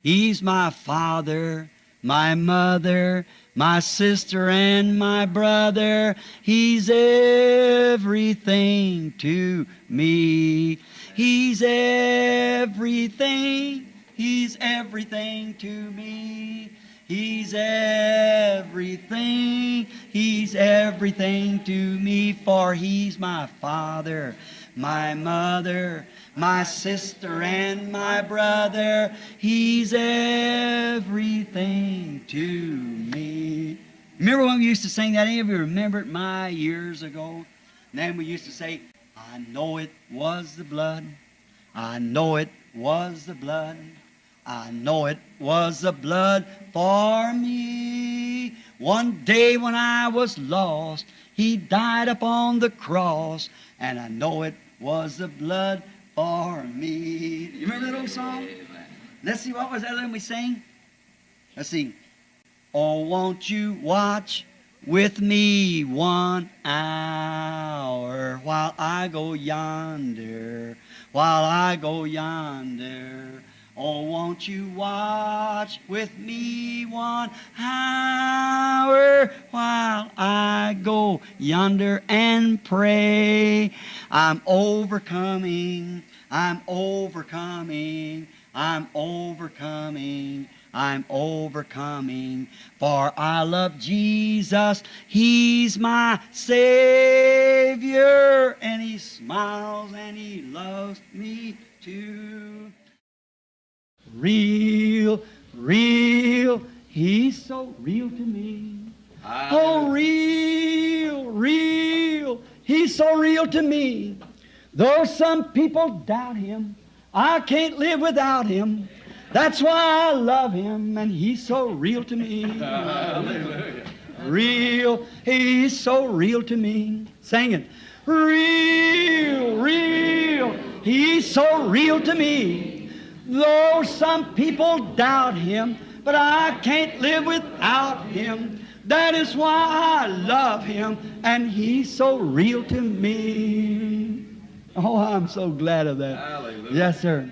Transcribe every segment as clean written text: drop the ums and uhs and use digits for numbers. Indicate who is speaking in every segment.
Speaker 1: He's my father, my mother, my sister and my brother. He's everything to me. He's everything. He's everything to me. He's everything. He's everything to me, for He's my father, my mother, my sister and my brother. He's everything to me. Remember when we used to sing that? Any of you remember it years ago? And then we used to say, I know it was the blood. I know it was the blood. I know it was the blood for me. One day when I was lost, He died upon the cross, and I know it was the blood for me. You remember that old song? Let's see, what was that one we sang? Let's see. Oh, won't you watch with me 1 hour while I go yonder, while I go yonder. Oh, won't you watch with me 1 hour while I go yonder and pray? I'm overcoming, I'm overcoming, I'm overcoming, I'm overcoming, for I love Jesus. He's my Savior, and He smiles and He loves me too. Real, real, He's so real to me. Oh, real, real, He's so real to me. Though some people doubt Him, I can't live without Him. That's why I love Him, and He's so real to me. Hallelujah. Real, He's so real to me. Sing it. Real, real, He's so real to me. Though some people doubt Him, but I can't live without Him. That is why I love Him, and He's so real to me. Oh, I'm so glad of that. Hallelujah. Yes, sir.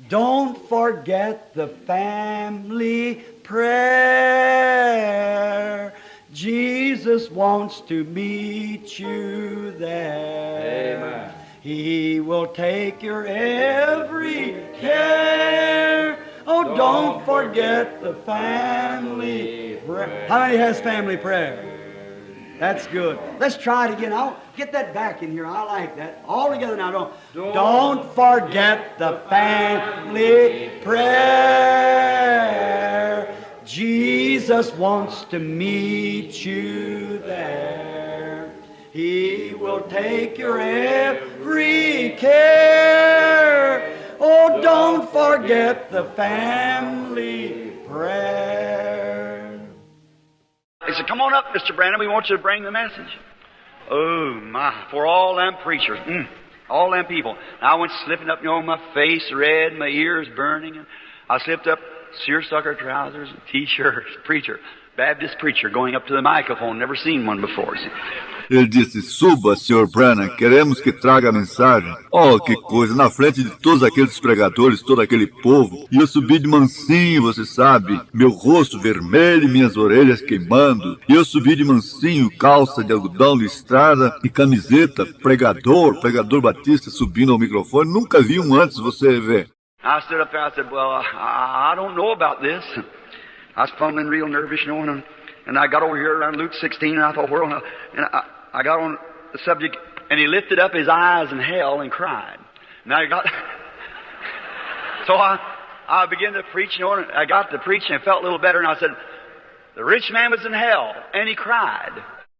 Speaker 1: Don't forget the family prayer. Jesus wants to meet you there. Amen. He will take your every care. Oh, don't forget the family prayer. How many has family prayer? That's good. Let's try it again. I'll get that back in here. I like that. All together now. Don't forget the family prayer. Jesus wants to meet you there. He will take your every care. Oh, don't forget the family prayer. He said, come on up, Mr. Brandon. We want you to bring the message. Oh, my. For all them preachers. All them people. I went slipping up, my face red, my ears burning. And I slipped up seersucker trousers and T-shirts. Preacher. Baptist preacher going up to the microphone. Never seen one before.
Speaker 2: Ele disse, suba, Sr. Branham, queremos que traga a mensagem. Oh, que coisa, na frente de todos aqueles pregadores, todo aquele povo. E eu subi de mansinho, você sabe, meu rosto vermelho e minhas orelhas queimando. E eu subi de mansinho, calça de algodão listrada e camiseta, pregador batista subindo ao microfone. Nunca vi um antes, você vê.
Speaker 1: I stood up there, I said, well, I don't know about this. I was fumbling real nervous, and I got over here around Luke 16, and I thought, and I got on the subject, and he lifted up his eyes in hell and cried. And I got, so I began to preach, and I got to preach, and it felt a little better, and I said, the rich man was in hell, and he cried.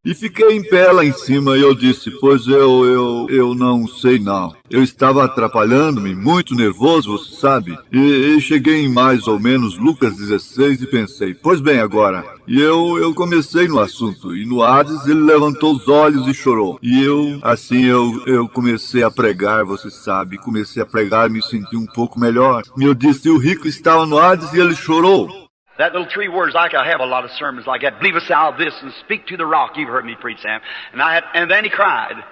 Speaker 2: E fiquei em pé lá em cima e eu disse, pois eu não sei não. Eu estava atrapalhando-me, muito nervoso, você sabe. E cheguei em mais ou menos Lucas 16 e pensei, pois bem agora. E eu comecei no assunto. E no Hades ele levantou os olhos e chorou. E eu comecei a pregar, você sabe. Comecei a pregar e me senti um pouco melhor. E eu disse, o rico estava no Hades e ele chorou.
Speaker 1: That little 3 words, like I have a lot of sermons like that. Believe us thou this and speak to the rock. You've heard me preach, Sam. And then he cried. And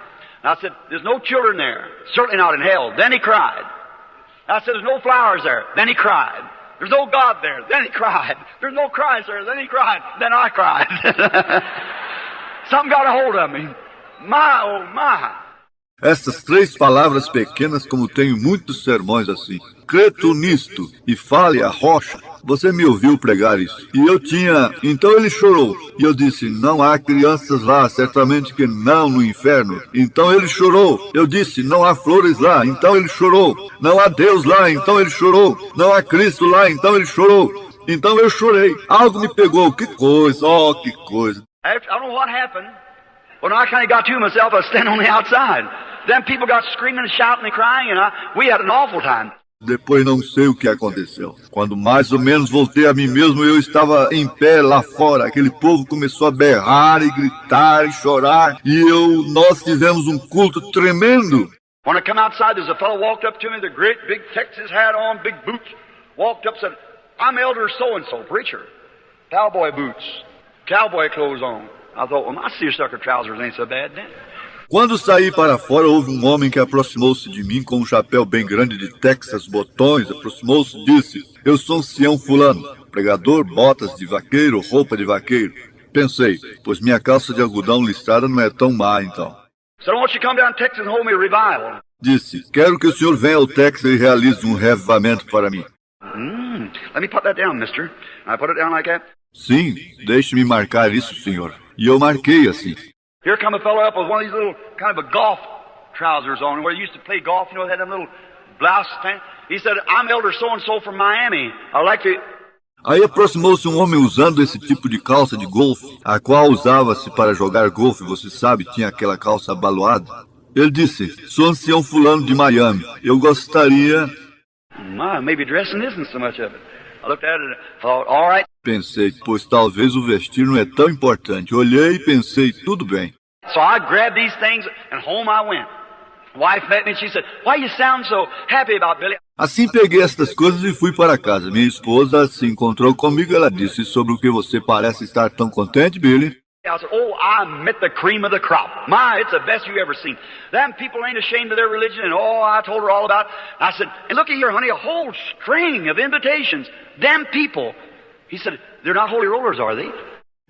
Speaker 1: I said, there's no children there. Certainly not in hell. Then he cried. And I said, there's no flowers there. Then he cried. There's no God there. Then he cried. There's no Christ there. Then he cried. Then I cried. Something got a hold of me. My, oh my.
Speaker 2: Essas três palavras pequenas, como tenho muitos sermões assim. Crê tu nisto e fale a rocha. Você me ouviu pregar isso. E eu tinha... Então ele chorou. E eu disse, não há crianças lá, certamente que não no inferno. Então ele chorou. Eu disse, não há flores lá. Então ele chorou. Não há Deus lá. Então ele chorou. Não há Cristo lá. Então ele chorou. Então eu chorei. Algo me pegou. Que coisa, oh, que coisa.
Speaker 1: I don't know what happened. When I kind of got to myself, I was standing on the outside. Then people got screaming and shouting and crying, and we had an awful time.
Speaker 2: Depois não sei o que aconteceu. Quando mais ou menos voltei a mim mesmo, eu estava em pé lá fora. Aquele povo começou a berrar e gritar e chorar. E nós tivemos um culto tremendo.
Speaker 1: When I come outside, there's a fellow walked up to me, the great big Texas hat on, big boots. Walked up and said, I'm Elder so-and-so, preacher. Cowboy boots, cowboy clothes on. I thought, well, my seersucker trousers ain't so bad then.
Speaker 2: Quando saí para fora, houve um homem que aproximou-se de mim com um chapéu bem grande de Texas, botões, aproximou-se e disse, eu sou Sião fulano, pregador, botas de vaqueiro, roupa de vaqueiro. Pensei, pois minha calça de algodão listrada não é tão má então.
Speaker 1: So won't you come down to Texas and hold me a revival?
Speaker 2: Disse, quero que o senhor venha ao Texas e realize um revivamento para mim.
Speaker 1: Let me put that down, mister. I put it down like that.
Speaker 2: Sim, deixe-me marcar isso, senhor. E eu marquei assim.
Speaker 1: Here come a fellow up with one of these little kind of a golf trousers on, where he used to play golf, you know, they had them little blouse thing. He said, I'm Elder so-and-so from Miami. I'd like to...
Speaker 2: Aí aproximou-se um homem usando esse tipo de calça de golfe, a qual usava-se para jogar golfe, você sabe, tinha aquela calça abaloada. Ele disse, sou ancião fulano de Miami, eu gostaria...
Speaker 1: Maybe dressing isn't so much of it. I looked at it and thought, all right.
Speaker 2: Pensei, pois talvez o vestir não é tão importante. Olhei e pensei, tudo bem.
Speaker 1: So I grabbed these things and home I went. Wife met me and she said, why you sound so happy about Billy?
Speaker 2: Assim peguei estas coisas e fui para casa. Minha esposa se encontrou comigo e ela disse, sobre o que você parece estar tão contente, Billy?
Speaker 1: I said, oh, I met the cream of the crop. My, it's the best you ever seen. Them people ain't ashamed of their religion, and oh, I told her all about it. I said, and look here, honey, a whole string of invitations. Them people. He said, they're not holy rollers, are they?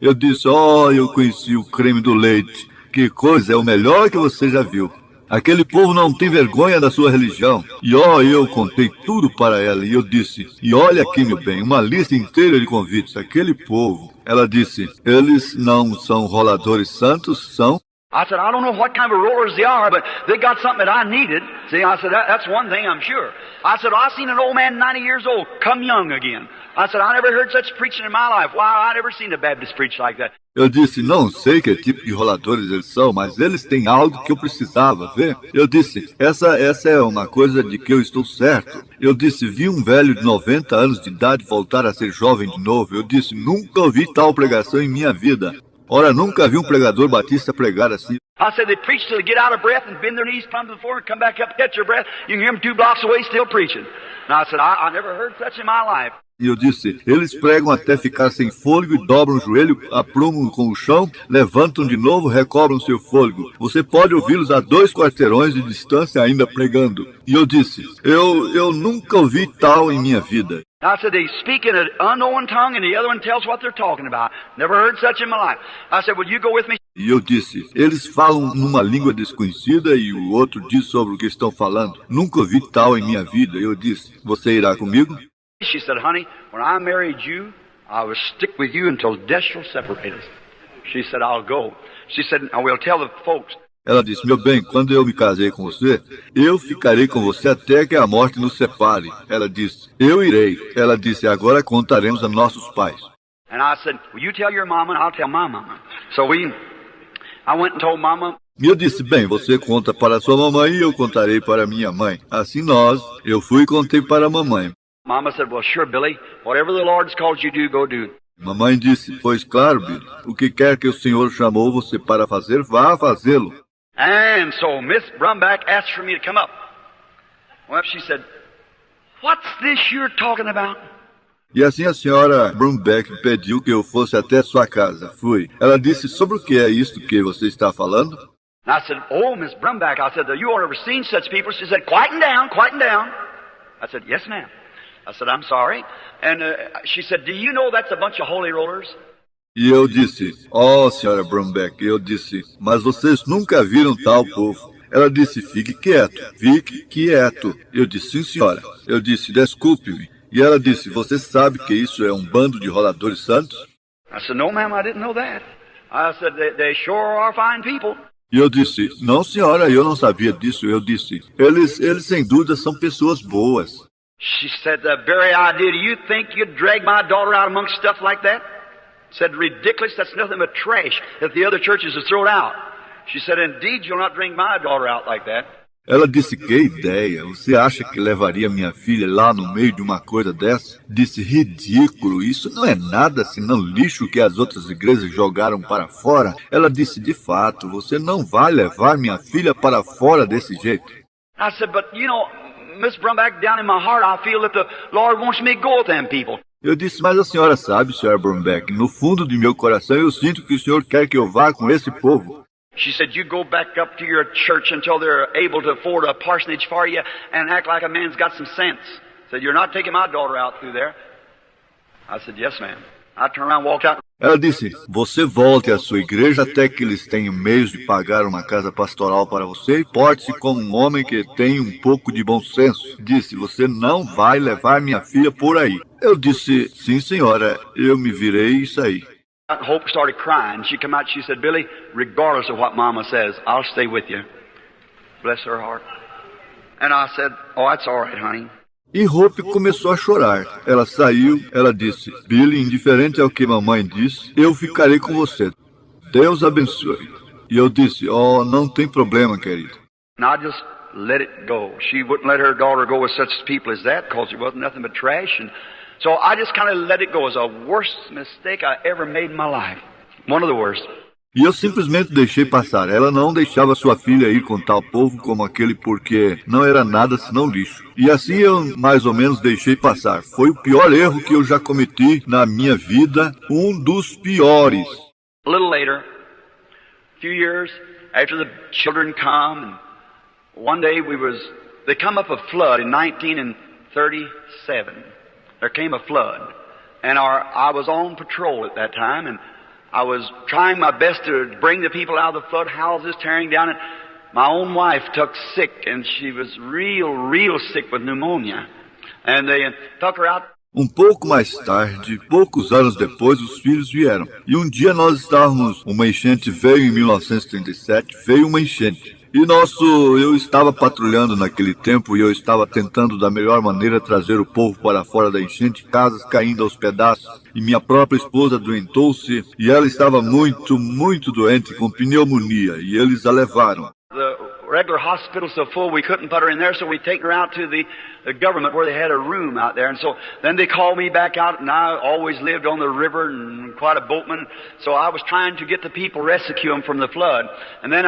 Speaker 2: Eu disse, eu conheci o creme do leite. Que coisa, é o melhor que você já viu. Aquele povo não tem vergonha da sua religião. E eu contei tudo para ela. E eu disse, e olha aqui, meu bem, uma lista inteira de convites. Aquele povo. Ela disse, eles não são roladores santos, são?
Speaker 1: I said, I don't know what kind of rollers they are, but they got something that I needed. See, I said, that's one thing I'm sure. I said, I seen an old man 90 years old come young again. I said, I never heard such preaching in my life. Why, I never seen a Baptist preach like that.
Speaker 2: Eu disse, não sei que tipo de roladores eles são, mas eles têm algo que eu precisava ver. Eu disse, essa é uma coisa de que eu estou certo. Eu disse, vi um velho de 90 anos de idade voltar a ser jovem de novo. Eu disse, nunca ouvi tal pregação em minha vida. Ora, nunca vi um pregador batista pregar assim.
Speaker 1: I said, they preach till they get out of breath and bend their knees, plumb to the floor, and come back up, catch their breath. You can hear them 2 blocks away still preaching. And I said, I never heard such in my life.
Speaker 2: E eu disse, eles pregam até ficar sem fôlego e dobram o joelho, aprumam com o chão, levantam de novo, recobram seu fôlego. Você pode ouvi-los a 2 quarteirões de distância ainda pregando. E eu disse, eu nunca ouvi tal em minha vida.
Speaker 1: I said, they speak in an unknown tongue and the other one tells what they're talking about. Never heard such in my life. I said, will you go with me?
Speaker 2: E eu disse, eles falam numa língua desconhecida e o outro diz sobre o que estão falando. Nunca ouvi tal em minha vida. Eu disse, você irá comigo?
Speaker 1: She said, honey, when I married you, I will stick with you until death shall separate us. She said, I'll go. She said, I will tell the folks.
Speaker 2: Ela disse, meu bem, quando eu me casei com você, eu ficarei com você até que a morte nos separe. Ela disse, eu irei. Ela disse, agora contaremos a nossos pais.
Speaker 1: And I said, will you tell your mama and I'll tell my mama. So I went and told mama.
Speaker 2: E eu disse, bem, você conta para a sua mamãe e eu contarei para a minha mãe. Assim eu fui e contei para a mamãe.
Speaker 1: Mama said, well, sure, Billy, whatever the Lord's called you to do, go do.
Speaker 2: Mamãe disse, pois claro, Billy, o que quer que o Senhor chamou você para fazer, vá fazê-lo.
Speaker 1: And so Miss Brumback asked for me to come up. Well, she said, what's this you're talking about?
Speaker 2: E assim a senhora Brumback pediu que eu fosse até sua casa. Fui. Ela disse, sobre o que é isto que você está falando?
Speaker 1: And I said, oh, Miss Brumback, I said, you all ever seen such people? She said, quieten down, quieten down. I said, yes, ma'am. I said, I'm sorry. And she said, do you know that's a bunch of holy rollers?
Speaker 2: E eu disse, oh, senhora Brumbeck, eu disse, mas vocês nunca viram tal povo. Ela disse, fique quieto, fique quieto. Eu disse, sim, senhora. Eu disse, desculpe-me. E ela disse, você sabe que isso é um bando de roladores santos?
Speaker 1: I said, no, ma'am, I didn't know that. I said, they sure are fine people.
Speaker 2: E eu disse, não, senhora, eu não sabia disso. Eu disse, eles sem dúvida são pessoas boas.
Speaker 1: She said, the very idea, do you think you'd drag my daughter out amongst stuff like that? Said, ridiculous, that's nothing but trash that the other churches have thrown out. She said, indeed, you'll not drag my daughter out like that.
Speaker 2: Ela disse, que ideia, você acha que levaria minha filha lá no meio de uma coisa dessa? Disse, ridículo, isso não é nada senão lixo que as outras igrejas jogaram para fora. Ela disse, de fato, você não vai levar minha filha para fora desse jeito.
Speaker 1: I said, but you know, Miss Brumback, down in my heart, I feel that the Lord wants me to go with them people.
Speaker 2: Eu disse, mas a senhora sabe, senhora Brumbeck, no fundo de meu coração eu sinto que o senhor quer que eu vá com esse povo.
Speaker 1: She said, you go back up to your church until they're able to afford a parsonage for you and act like a man's got some sense. Said, you're not taking my daughter out through there. I said, yes, ma'am. I turned around and walked out.
Speaker 2: Ela disse, você volte à sua igreja até que eles tenham meios de pagar uma casa pastoral para você e porte-se como um homem que tem um pouco de bom senso. Disse, você não vai levar minha filha por aí. Eu disse, sim, senhora, eu me virei e saí.
Speaker 1: Hope started crying. She came out, she said, Billy, regardless of what Mama says, I'll stay with you. Bless her heart. And I said, oh, that's all right, honey.
Speaker 2: E Hope começou a chorar. Ela saiu, ela disse, Billy, indiferente ao que mamãe disse, eu ficarei com você. Deus abençoe. E eu disse, oh, não tem problema, querido.
Speaker 1: And I just let it go. She wouldn't let her daughter go with such people as that because it wasn't nothing but trash. And so I just kind of let it go. It was the worst mistake I ever made in my life. One of the worst.
Speaker 2: E eu simplesmente deixei passar. Ela não deixava sua filha ir com tal povo como aquele porque não era nada senão lixo. E assim eu mais ou menos deixei passar. Foi o pior erro que eu já cometi na minha vida, um dos piores.
Speaker 1: A little later, a few years after the children come, and one day they come up a flood in 1937. There came a flood, and I was on patrol at that time, and I was trying my best to bring the people out of the flood, houses tearing down, and my own wife took sick, and she was real sick with pneumonia. And they took her out.
Speaker 2: Pouco mais tarde, poucos anos depois, os filhos vieram. E dia nós estávamos, uma enchente veio em 1937, veio uma enchente. E eu estava patrulhando naquele tempo e eu estava tentando da melhor maneira trazer o povo para fora da enchente, casas caindo aos pedaços. E minha própria esposa doentou-se e ela estava muito doente com pneumonia e eles a levaram.
Speaker 1: The regular hospital so full we couldn't put her in there, so we take her out to the government where they had a room out there. And so then they called me back out, and I always lived on the river and quite a boatman. So I was trying to get the people, rescue them from the flood. And then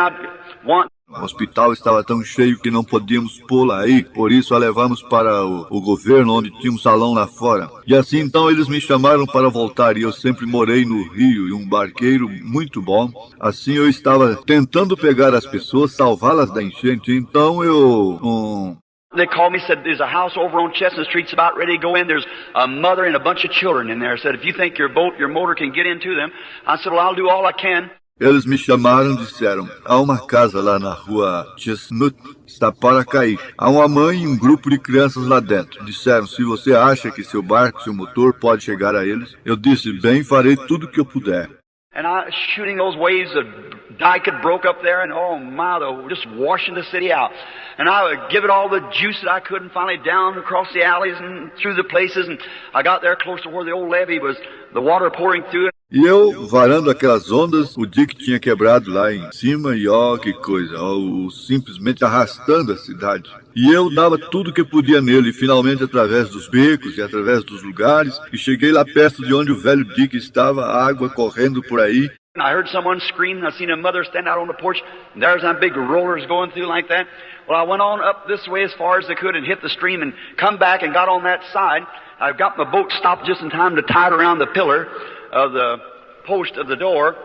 Speaker 2: O hospital estava tão cheio que não podíamos pô-la aí, por isso a levamos para o governo, onde tinha um salão lá fora. E assim então eles me chamaram para voltar, e eu sempre morei no Rio, e um barqueiro muito bom. Assim eu estava tentando pegar as pessoas, salvá-las da enchente, então
Speaker 1: They called me, said, there's a house over on Chestnut Street, it's about ready to go in. There's a mother and a bunch of children in there. Said, if you think your motor can get into them. I said, well, I'll do all I can.
Speaker 2: Eles me chamaram e disseram, há uma casa lá na rua Chestnut, está para cair. Há uma mãe e um grupo de crianças lá dentro. Disseram, se você acha que seu barco, seu motor pode chegar a eles, eu disse, bem, farei tudo o que eu puder.
Speaker 1: And I was shooting those waves, the dike had broke up there, and oh my, just washing the city out. And I would give it all the juice that I could, and finally down across the alleys and through the places, and I got there close to where the old levee was, the water pouring through it.
Speaker 2: E eu, varando aquelas ondas, o dique tinha quebrado lá em cima e que coisa, simplesmente arrastando a cidade. E eu dava tudo que podia nele, e finalmente através dos becos e através dos lugares, e cheguei lá perto de onde o velho dique estava, a água correndo por aí.
Speaker 1: I heard someone scream, and I seen a mother stand out on the porch, and there's them big rollers going through like that. Well, I went on up this way as far as I could and hit the stream and come back and got on that side. I got my boat stopped just in time to tie it around the pillar of the post of the door,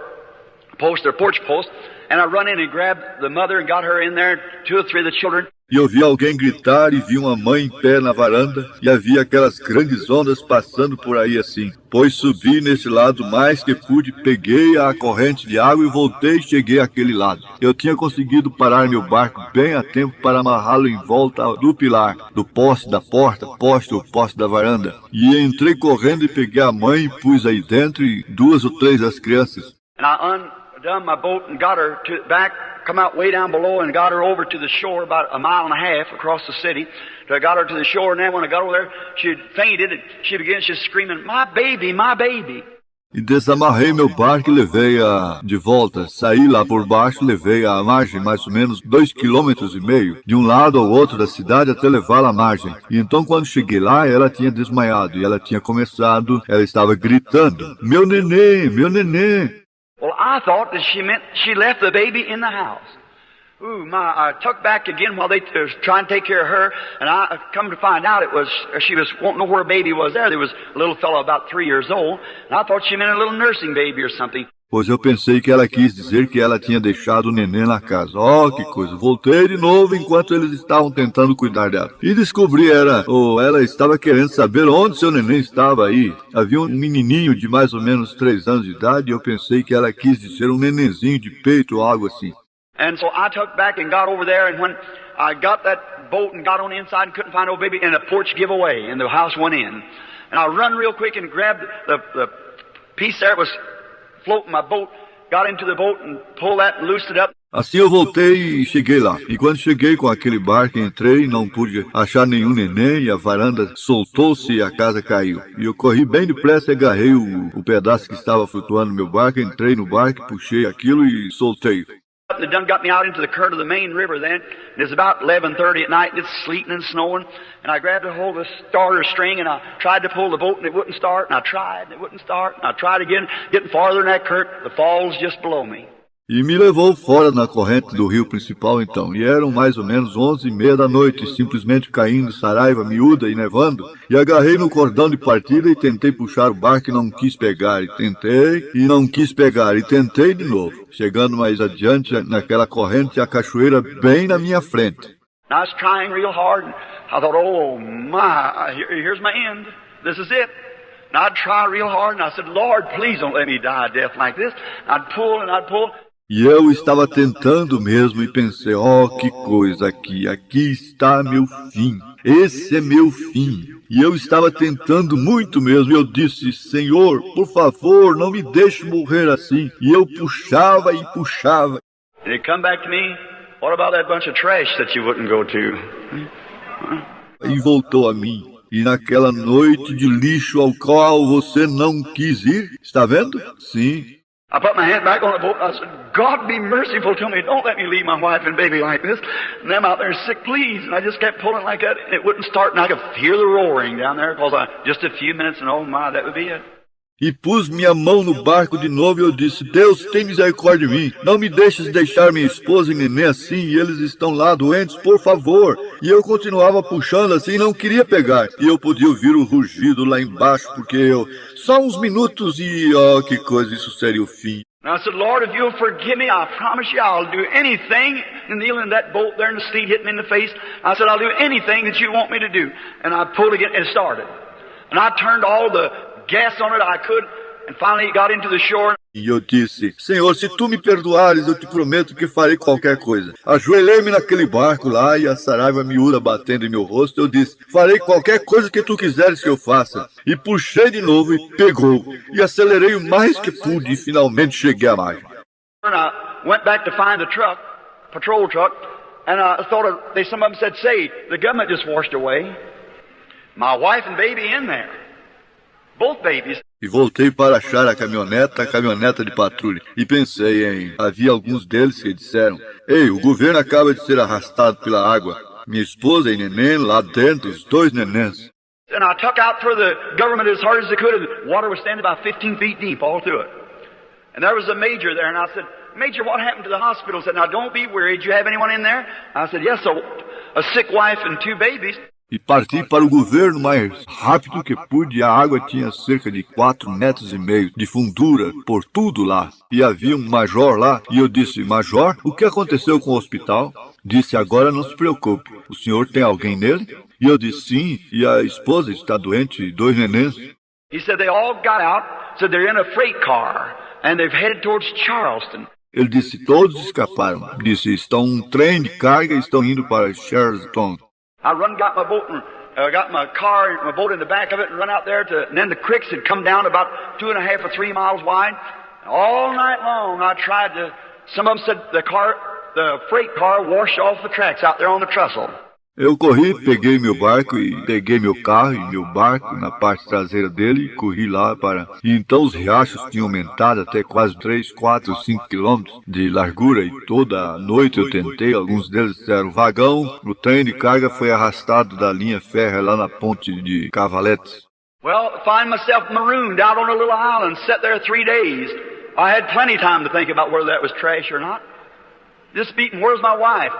Speaker 1: porch post, and I run in and grabbed the mother and got her in there, 2 or 3 of the children.
Speaker 2: E eu vi alguém gritar e vi uma mãe em pé na varanda e havia aquelas grandes ondas passando por aí assim. Pois subi nesse lado mais que pude, peguei a corrente de água e voltei e cheguei àquele lado. Eu tinha conseguido parar meu barco bem a tempo para amarrá-lo em volta do pilar, do poste da porta, poste ou poste da varanda. E entrei correndo e peguei a mãe e pus aí dentro e 2 ou 3 das crianças.
Speaker 1: And I undone my boat and got her back, come out way down below and got her over to the shore about a mile and a half across the city. So I got her to the shore, and then when I got over there, she had fainted and she began just screaming, "My baby, my baby."
Speaker 2: E desamarrei meu barco e levei-a de volta. Saí lá por baixo, levei-a à margem, mais ou menos 2,5 quilômetros, de um lado ao outro da cidade até levá-la à margem. E então quando cheguei lá, ela tinha desmaiado e ela estava gritando, meu neném, meu neném.
Speaker 1: Well, I thought that she meant she left the baby in the house. I took back again while they was trying to take care of her, and I come to find out she was wanting to know where a baby was there. There was a little fellow about 3 years old, and I thought she meant a little nursing baby or something.
Speaker 2: Pois eu pensei que ela quis dizer que ela tinha deixado o neném na casa. Oh, que coisa. Voltei de novo enquanto eles estavam tentando cuidar dela. E descobri ela estava querendo saber onde seu neném estava aí. Havia um menininho de mais ou menos 3 anos de idade e eu pensei que ela quis dizer um nenenzinho de peito ou algo assim.
Speaker 1: And so I took back and got over there, and when I got that boat and got on the inside and couldn't find no baby, and the porch gave away and the house went in. And I run real quick and grabbed the piece there that was floating my boat, got into the boat and pulled that and loosed it up.
Speaker 2: Assim eu voltei e cheguei lá. E quando cheguei com aquele barco, entrei, não pude achar nenhum neném e a varanda soltou-se e a casa caiu. E eu corri bem depressa e agarrei o pedaço que estava flutuando no meu barco, entrei no barco, puxei aquilo e soltei.
Speaker 1: They done got me out into the current of the main river then, and it's about 11:30 at night, and it's sleeting and snowing, and I grabbed a hold of the starter string, and I tried to pull the boat, and it wouldn't start, and I tried, and it wouldn't start, and I tried again, getting farther in that current, the falls just below me.
Speaker 2: E me levou fora na corrente do rio principal então, e eram mais ou menos 11:30 da noite, simplesmente caindo saraiva miúda e nevando, e agarrei no cordão de partida e tentei puxar o barco e não quis pegar, e tentei, e não quis pegar, e tentei de novo, chegando mais adiante naquela corrente, a cachoeira bem na minha frente.
Speaker 1: And I was trying real hard, and I thought, oh my, here's my end, this is it. And I'd try real hard, and I said, Lord, please don't let me die a death like this. And I'd pull and I'd pull.
Speaker 2: E eu estava tentando mesmo e pensei, oh, que coisa aqui está meu fim, esse é meu fim. E eu estava tentando muito mesmo, e eu disse, Senhor, por favor, não me deixe morrer assim. E eu puxava e puxava.
Speaker 1: And he'd come back to me, what about that bunch of trash that you wouldn't go to?
Speaker 2: E voltou a mim. E naquela noite de lixo ao qual você não quis ir, está vendo? Sim.
Speaker 1: I put my hand back on the boat and I said, God be merciful to me. Don't let me leave my wife and baby like this. And them out there sick, please. And I just kept pulling like that and it wouldn't start and I could hear the roaring down there because just a few minutes and oh my, that would be it.
Speaker 2: E pus minha mão no barco de novo e eu disse, Deus, tem misericórdia de mim. Não me deixes deixar minha esposa e neném assim e eles estão lá doentes, por favor. E eu continuava puxando assim e não queria pegar. E eu podia ouvir o rugido lá embaixo porque só uns minutos e, oh, que coisa, isso seria o fim.
Speaker 1: And I said, Lord, if you'll forgive me, I promise you I'll do anything. And kneeling in that boat there and the sleet hit me in the face. I said, I'll do anything that you want me to do. And I pulled again and it started. And I turned all the gas on it I could, and finally it got into the shore.
Speaker 2: E eu disse, Senhor, se tu me perdoares, eu te prometo que farei qualquer coisa. Ajoelhei-me naquele barco lá e a saraiva miúda batendo em meu rosto, eu disse, farei qualquer coisa que tu quiseres que eu faça. E puxei de novo e pegou. E acelerei o mais que pude e finalmente cheguei à margem.
Speaker 1: And I went back to find the truck, patrol truck, and I thought some of them said, say, the government just washed away my wife and baby in there. Both babies.
Speaker 2: E voltei para achar a caminhoneta de patrulha. E pensei havia alguns deles que disseram, ei, o governo acaba de ser arrastado pela água. Minha esposa e neném lá dentro, os 2 nenéns.
Speaker 1: And I took out for the government as hard as I could, and the water was standing about 15 feet deep all through it. And there was a major there, and I said, Major, what happened to the hospital? He said, now don't be worried, do you have anyone in there? I said, yes, a sick wife and 2 babies.
Speaker 2: E parti para o governo mais rápido que pude. A água tinha cerca de 4,5 metros de fundura por tudo lá. E havia um major lá. E eu disse, major, o que aconteceu com o hospital? Disse, agora não se preocupe. O senhor tem alguém nele? E eu disse, sim. E a esposa está doente e 2 nenéns.
Speaker 1: He said they all got out, said they're in a freight car, and they've headed towards Charleston.
Speaker 2: Ele disse, todos escaparam. Disse, estão um trem de carga e estão indo para Charleston.
Speaker 1: I got my boat and got my car, my boat in the back of it, and run out there and then the creeks had come down about 2.5 or 3 miles wide. All night long I tried to. Some of them said the freight car washed off the tracks out there on the trestle.
Speaker 2: Eu corri, peguei meu barco e peguei meu carro e meu barco na parte traseira dele e corri lá para... E então os riachos tinham aumentado até quase 3, 4, 5 quilômetros de largura e toda a noite eu tentei, alguns deles disseram vagão, o trem de carga foi arrastado da linha férrea lá na ponte de Cavaletes.
Speaker 1: Well, find myself marooned out on a little island, sat there 3 days. I had plenty of time to think about whether that was trash or not. Just beating, where's my wife?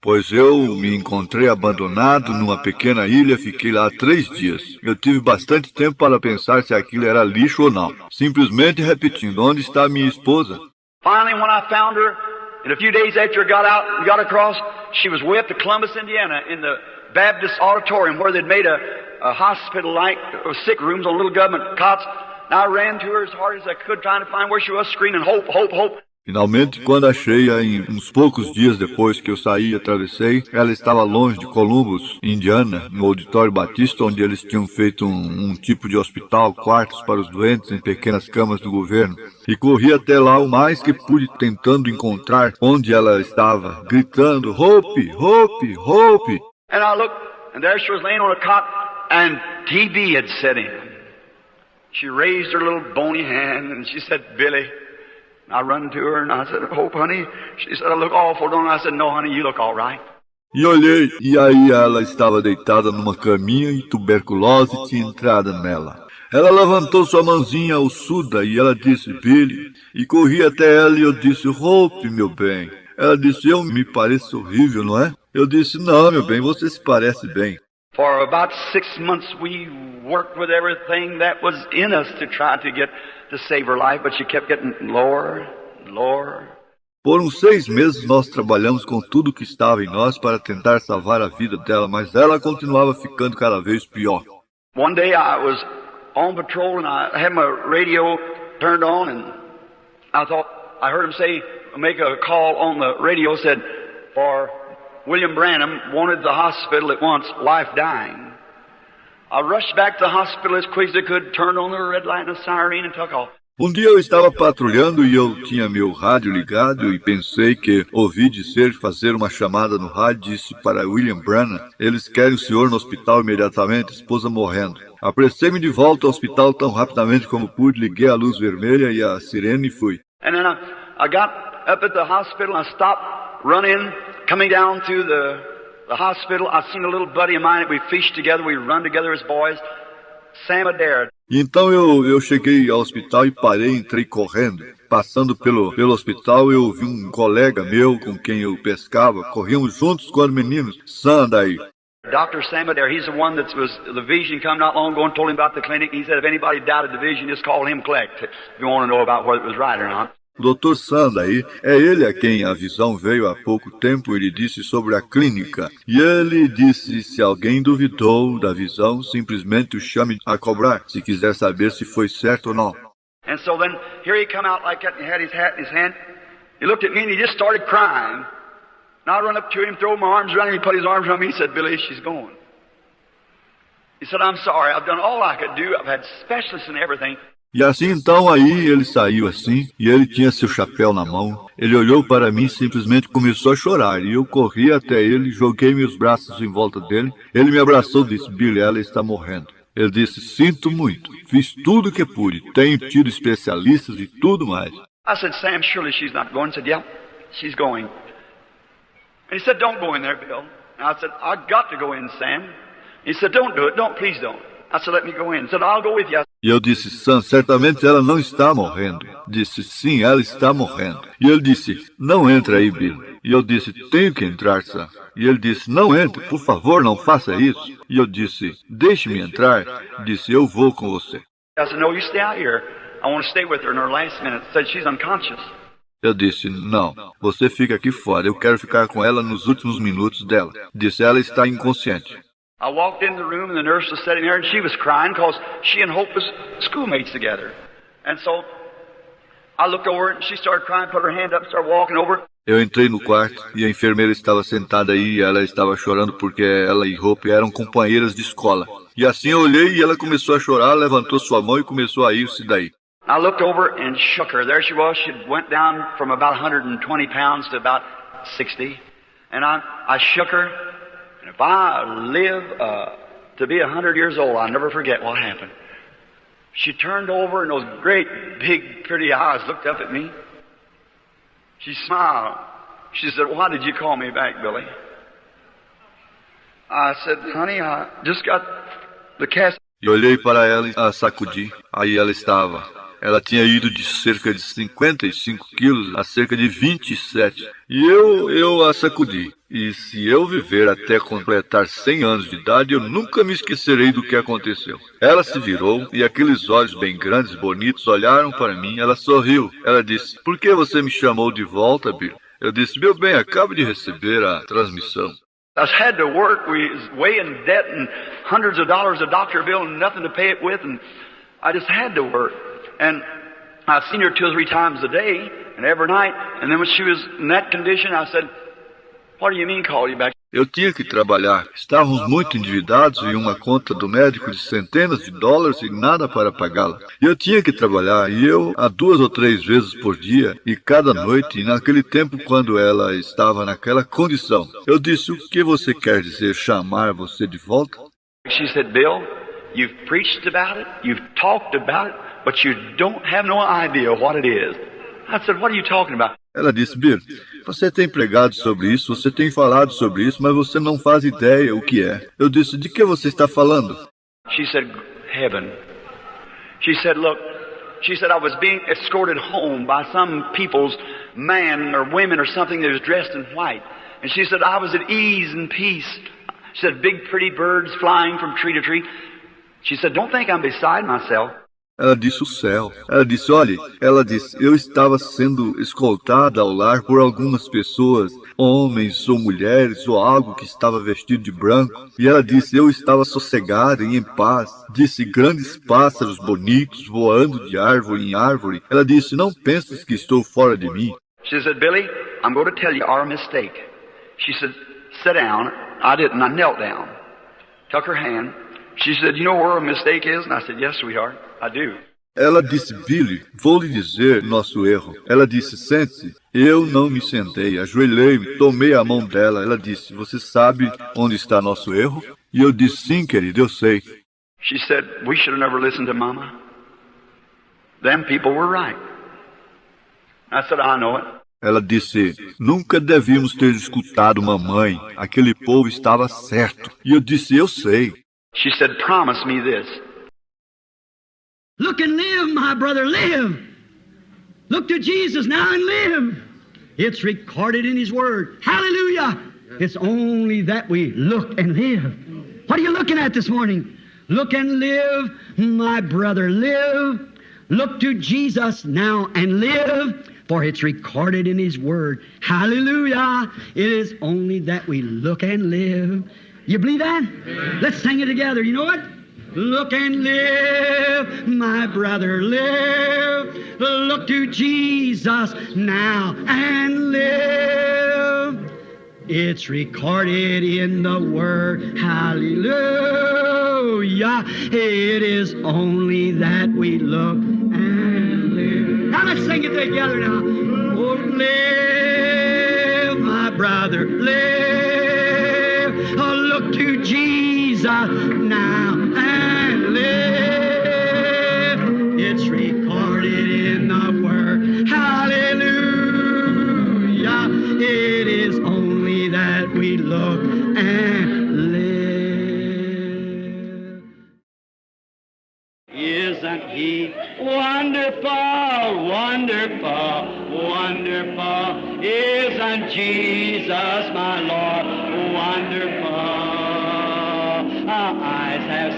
Speaker 2: Pois eu me encontrei abandonado numa pequena ilha, fiquei lá 3 dias. Eu tive bastante tempo para pensar se aquilo era lixo ou não. Simplesmente repetindo, onde está minha esposa?
Speaker 1: Finally, when I found her, and a few days after I got out and got across, she was way up to Columbus, Indiana, in the Baptist auditorium where they'd made a hospital like sick rooms on little government cots. And I ran to her as hard as I could, trying to find where she was, screaming, hope, hope, hope.
Speaker 2: Finalmente, quando achei-a uns poucos dias depois que eu saí e atravessei, ela estava longe de Columbus, Indiana, no auditório batista, onde eles tinham feito um tipo de hospital, quartos para os doentes em pequenas camas do governo. E corri até lá o mais que pude, tentando encontrar onde ela estava, gritando, Hope, Hope, Hope.
Speaker 1: And I looked, and there she was laying on a cot, and TB had set in. She raised her little bony hand, and she said, Billy. I run to her and I said, Hope, honey. She said, I look awful, don't I? I said, no, honey, you look all right.
Speaker 2: E olhei, e aí ela estava deitada numa caminha e tuberculose tinha entrado nela. Ela levantou sua mãozinha ossuda e ela disse, Billy, e corri até ela e eu disse, Hope, meu bem. Ela disse, eu me pareço horrível, não é? Eu disse, não, meu bem, você se parece bem.
Speaker 1: For about 6 months we worked with everything that was in us to try to save her life, but she kept getting lower, lower.
Speaker 2: Por uns 6 meses nós trabalhamos com tudo que estava em nós para tentar salvar a vida dela, mas ela continuava ficando cada vez pior.
Speaker 1: One day I was on patrol and I had my radio turned on and I heard him say, make a call on the radio, said, for William Branham wanted the hospital at once, wife dying. I rushed back to the hospital as quick as I could, turned on the red light and the siren and took off.
Speaker 2: Um dia eu estava patrulhando e eu tinha meu rádio ligado e pensei que ouvi dizer fazer uma chamada no rádio, disse para William Branham, eles querem o senhor no hospital imediatamente, esposa morrendo. Apressei-me de volta ao hospital tão rapidamente como pude, liguei a luz vermelha e a sirene e fui.
Speaker 1: And then I got up at the hospital and I stopped running, coming down to the hospital. I seen a little buddy of mine that we fished together, we run together as boys, Sam Adair.
Speaker 2: Então eu cheguei ao hospital e parei, entrei correndo. Passando pelo hospital eu vi um colega meu com quem eu pescava. Corríamos juntos quando meninos. Sam Adair.
Speaker 1: Dr. Sam Adair, he's the one that was the vision come not long ago and told him about the clinic. He said if anybody doubted the vision, just call him collect. If you want to know about whether it was right or not.
Speaker 2: O Dr. Sam Adair é ele a quem a visão veio há pouco tempo. Ele disse sobre a clínica. E ele disse, se alguém duvidou da visão, simplesmente o chame a cobrar, se quiser saber se foi certo ou não.
Speaker 1: And so then, here he come out like that and he had his hat in his hand. He looked at me and he just started crying. And I run up to him, throw my arms around him, he put his arms around me, he said, Billy, she's going. He said, I'm sorry, I've done all I could do, I've had specialists and everything.
Speaker 2: E assim então aí ele saiu assim, e ele tinha seu chapéu na mão. Ele olhou para mim e simplesmente começou a chorar. E eu corri até ele, joguei meus braços em volta dele. Ele me abraçou e disse, Billy, ela está morrendo. Ele disse, sinto muito, fiz tudo o que pude, tenho tido especialistas e tudo mais.
Speaker 1: I said, Sam, surely she's not going. He said, yeah, she's going. And he said, don't go in there, Bill. And I said, I've got to go in, Sam. He said, don't do it, please don't. I said, let me go in. He said, I'll go with you.
Speaker 2: E eu disse, Sam, certamente ela não está morrendo. Disse, sim, ela está morrendo. E ele disse, não entra aí, Bill. E eu disse, tenho que entrar, Sam. E ele disse, não entre, por favor, não faça isso. E eu disse, deixe-me entrar. Disse, eu vou com você.
Speaker 1: I said, no, you stay out here. I want to stay with her in her last minute. Said she's unconscious.
Speaker 2: Eu disse, não, você fica aqui fora, eu quero ficar com ela nos últimos minutos dela. Disse, ela está inconsciente.
Speaker 1: I walked in the room and the nurse was sitting there and she was crying because she and Hope was schoolmates together. And so I looked over and she started crying, put her hand up, started walking over.
Speaker 2: Eu entrei no quarto e a enfermeira estava sentada aí e ela estava chorando porque ela e Hope eram companheiras de escola. E assim eu olhei e ela começou a chorar, levantou sua mão e começou a ir-se daí.
Speaker 1: I looked over and shook her. There she was. She went down from about 120 pounds to about 60. And I shook her. And if I live to be 100 years old, I'll never forget what happened. She turned over and those great, big, pretty eyes looked up at me. She smiled. She said, why did you call me back, Billy? I said, honey, I just got the cast.
Speaker 2: E olhei para ela e a sacudi. Aí ela estava. Ela tinha ido de cerca de 55 quilos a cerca de 27. E eu a sacudi. E se eu viver até completar 100 anos de idade, eu nunca me esquecerei do que aconteceu. Ela se virou e aqueles olhos bem grandes e bonitos olharam para mim. Ela sorriu. Ela disse, por que você me chamou de volta, Bill? Eu disse, meu bem, acabo de receber a transmissão.
Speaker 1: I had to work. We was way in debt and hundreds of dollars a doctor bill and nothing to pay it with. And I just had to work. And I've seen her 2 or 3 times a day and every night. And then when she was in that condition, I said, what do you mean call you back?
Speaker 2: Eu tinha que trabalhar. Estávamos muito endividados e uma conta do médico de centenas de dólares e nada para pagá-la. E eu tinha que trabalhar e eu a 2 ou 3 vezes por dia e cada noite. E naquele tempo quando ela estava naquela condição, eu disse, o que você quer dizer chamar você de volta?
Speaker 1: She said, Bill, you've preached about it, you've talked about it, but you don't have no idea what it is. I said, what are you talking about?
Speaker 2: Ela disse, Bill, você tem pregado sobre isso, você tem falado sobre isso, mas você não faz ideia o que é. Eu disse, de que você está falando?
Speaker 1: She said, heaven. She said, look, she said, I was being escorted home by some people's man or women or something that was dressed in white. And she said, I was at ease and peace. She said, big pretty birds flying from tree to tree. She said, don't think I'm beside myself.
Speaker 2: Ela disse o céu. Ela disse, olhe, ela disse, eu estava sendo escoltada ao lar por algumas pessoas, homens ou mulheres ou algo que estava vestido de branco. E ela disse, eu estava sossegada e em paz. Disse, grandes pássaros bonitos voando de árvore em árvore. Ela disse, não penses que estou fora de mim.
Speaker 1: She said, Billy, I'm going to tell you our mistake. She said, sit down. I didn't. I knelt down. Took her hand. She said, you know where our mistake is? And I said, yes, sweetheart, I do.
Speaker 2: Ela disse, Billy, vou lhe dizer nosso erro. Ela disse, sente-se. Eu não me sentei, ajoelhei-me, tomei a mão dela. Ela disse, você sabe onde está nosso erro? E eu disse, sim, querido, eu sei.
Speaker 1: She said, we should have never listened to Mama. Them people were right. I said, I know it.
Speaker 2: Ela disse, nunca devíamos ter escutado mamãe. Aquele povo estava certo. E eu disse, eu sei.
Speaker 1: She said, promise me this. Look and live, my brother, live. Look to Jesus now and live. It's recorded in His Word. Hallelujah. It's only that we look and live. What are you looking at this morning? Look and live, my brother, live. Look to Jesus now and live. For it's recorded in His Word. Hallelujah. It is only that we look and live. You believe that? Amen. Let's sing it together. You know what? Look and live, my brother, live. Look to Jesus now and live. It's recorded in the Word. Hallelujah. It is only that we look and live. Now let's sing it together now. Oh, live, my brother, live. Oh, look to Jesus now and live. It's recorded in the Word. Hallelujah. It is only that we look and live. Isn't He wonderful, wonderful, wonderful? Isn't Jesus my Lord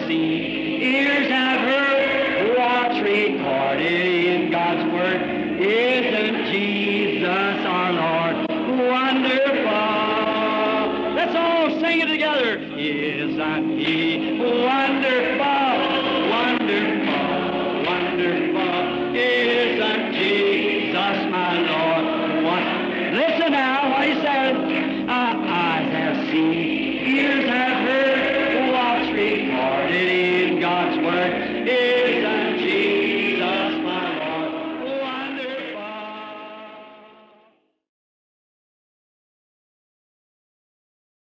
Speaker 1: seen, ears have heard, what's recorded in God's Word. Isn't Jesus our Lord wonderful? Let's all sing it together. Isn't He wonderful, wonderful, wonderful? Isn't Jesus my Lord? Listen now, what He said. Eyes have seen, ears have heard, what's recorded in God's Word.